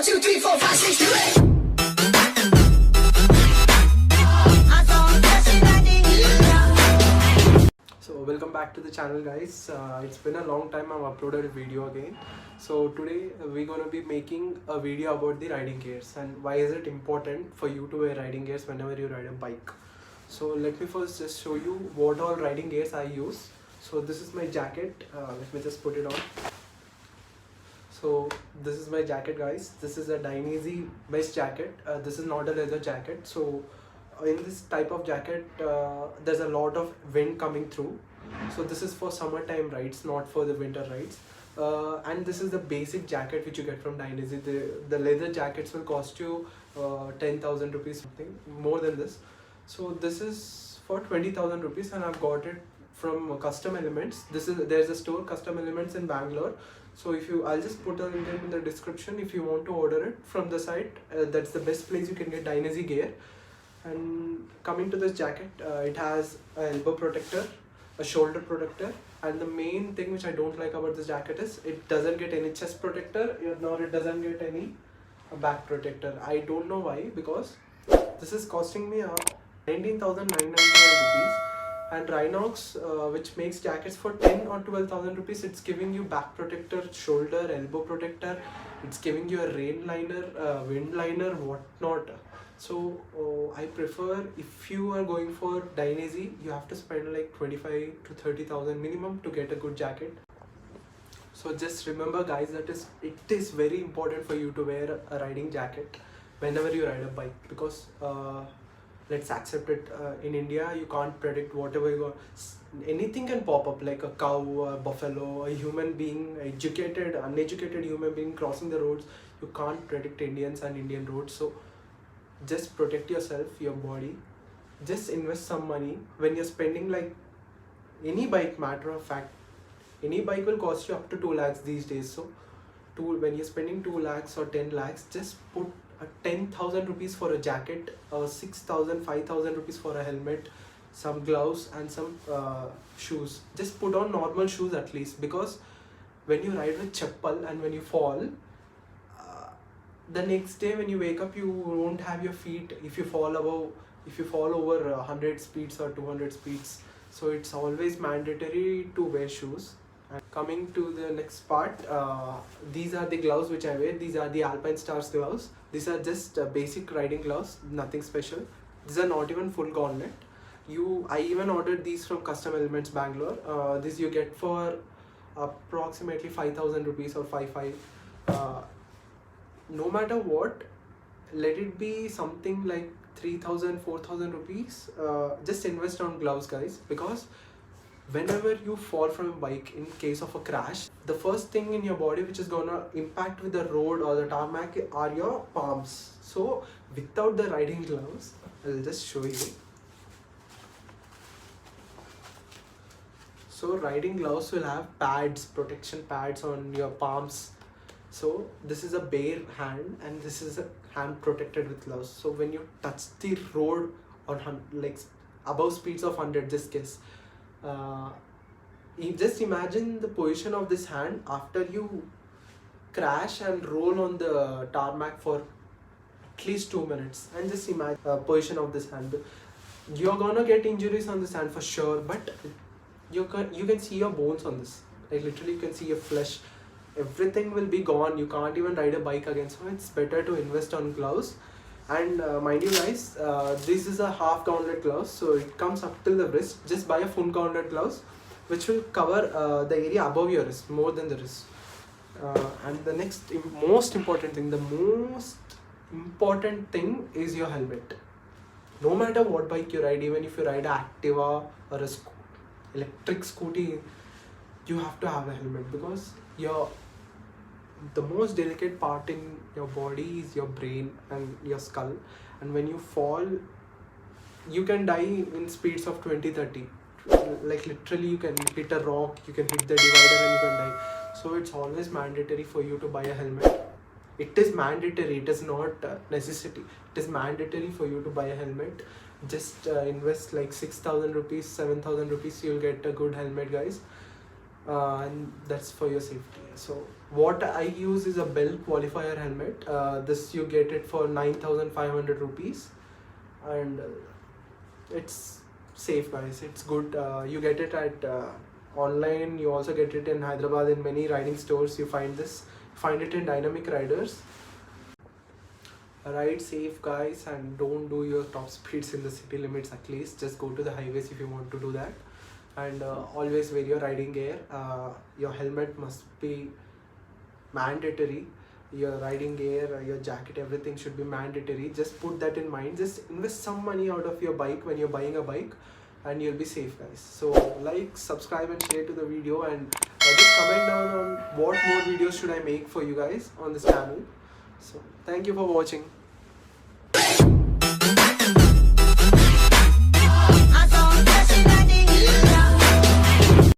1, 2, 3, 4, 5, 6, 2, 8. So welcome back to the channel, guys. It's been a long time I've uploaded a video again. So today we're gonna be making a video about the riding gears and why is it important for you to wear riding gears whenever you ride a bike. So let me first just show you what all riding gears I use. So this is my jacket. Let me just put it on. So this is my jacket, guys. This is a Dainese mesh jacket. This is not a leather jacket. So in this type of jacket, there's a lot of wind coming through. So this is for summertime rides, not for the winter rides. And this is the basic jacket which you get from Dainese. The leather jackets will cost you 10,000 rupees, something more than this. So this is for 20,000 rupees, and I've got it from Custom Elements. There's a store, Custom Elements, in Bangalore. So I'll just put a link in the description if you want to order it from the site. That's the best place you can get Dainese gear. And coming to this jacket, it has an elbow protector, a shoulder protector, and the main thing which I don't like about this jacket is it doesn't get any chest protector, nor it doesn't get any back protector. I don't know why, because this is costing me 19,999 rupees, and Rhinox, which makes jackets for 10 or 12,000 rupees, it's giving you back protector, shoulder, elbow protector, it's giving you a rain liner, wind liner, whatnot. So I prefer, if you are going for Dainese, you have to spend like 25 to 30,000 minimum to get a good jacket. So just remember, guys, that it is very important for you to wear a riding jacket whenever you ride a bike, because let's accept it, in India you can't predict whatever you go. Anything can pop up, like a cow, a buffalo, a human being, educated, uneducated human being crossing the roads. You can't predict Indians and Indian roads. So just protect yourself, your body. Just invest some money. When you're spending, like, any bike, matter of fact, any bike will cost you up to 2 lakhs these days. So when you're spending 2 lakhs or 10 lakhs, just put 10,000 rupees for a jacket, 6,000, 5,000 rupees for a helmet, some gloves, and some shoes. Just put on normal shoes at least, because when you ride with chappal and when you fall, the next day when you wake up, you won't have your feet if you fall over 100 speeds or 200 speeds. So it's always mandatory to wear shoes. And coming to the next part, these are the gloves which I wear. These are the Alpinestars gloves. These are just basic riding gloves, nothing special. These are not even full gauntlet. I even ordered these from Custom Elements, Bangalore. This you get for approximately 5,000 rupees or 5,500. No matter what, let it be something like 3,000, 4,000 rupees. Just invest on gloves, guys, because whenever you fall from a bike, in case of a crash, the first thing in your body which is gonna impact with the road or the tarmac are your palms. So without the riding gloves, I'll just show you. So riding gloves will have pads, protection pads on your palms. So this is a bare hand, and this is a hand protected with gloves. So when you touch the road on like above speeds of 100, just guess. Just imagine the position of this hand after you crash and roll on the tarmac for at least 2 minutes, and just imagine the position of this hand. You're gonna get injuries on this hand for sure, but you can see your bones on this. Like literally, you can see your flesh. Everything will be gone. You can't even ride a bike again. So it's better to invest on gloves. And mind you, guys, this is a half gauntlet gloves, so it comes up till the wrist. Just buy a full gauntlet gloves, which will cover the area above your wrist, more than the wrist. And the most important thing is your helmet. No matter what bike you ride, even if you ride an Activa or a electric scooty, you have to have a helmet, because the most delicate part in your body is your brain and your skull, and when you fall, you can die in speeds of 20-30. Like literally, you can hit a rock, you can hit the divider, and you can die. So it's always mandatory for you to buy a helmet. It is mandatory, it is not necessity. It is mandatory for you to buy a helmet. Just invest like 6,000 rupees, 7,000 rupees, you'll get a good helmet, guys. And that's for your safety. So What I use is a Bell Qualifier helmet. This you get it for 9,500 rupees, and it's safe, guys. It's good. You get it at online. You also get it in Hyderabad in many riding stores. You find it in Dynamic Riders. Ride safe, guys, and don't do your top speeds in the city limits. At least just go to the highways if you want to do that, and always wear your riding gear. Your helmet must be mandatory. Your riding gear, your jacket, everything should be mandatory. Just put that in mind. Just invest some money out of your bike when you're buying a bike, and you'll be safe, guys. So like, subscribe and share to the video, and just comment down on what more videos should I make for you guys on this channel. So thank you for watching.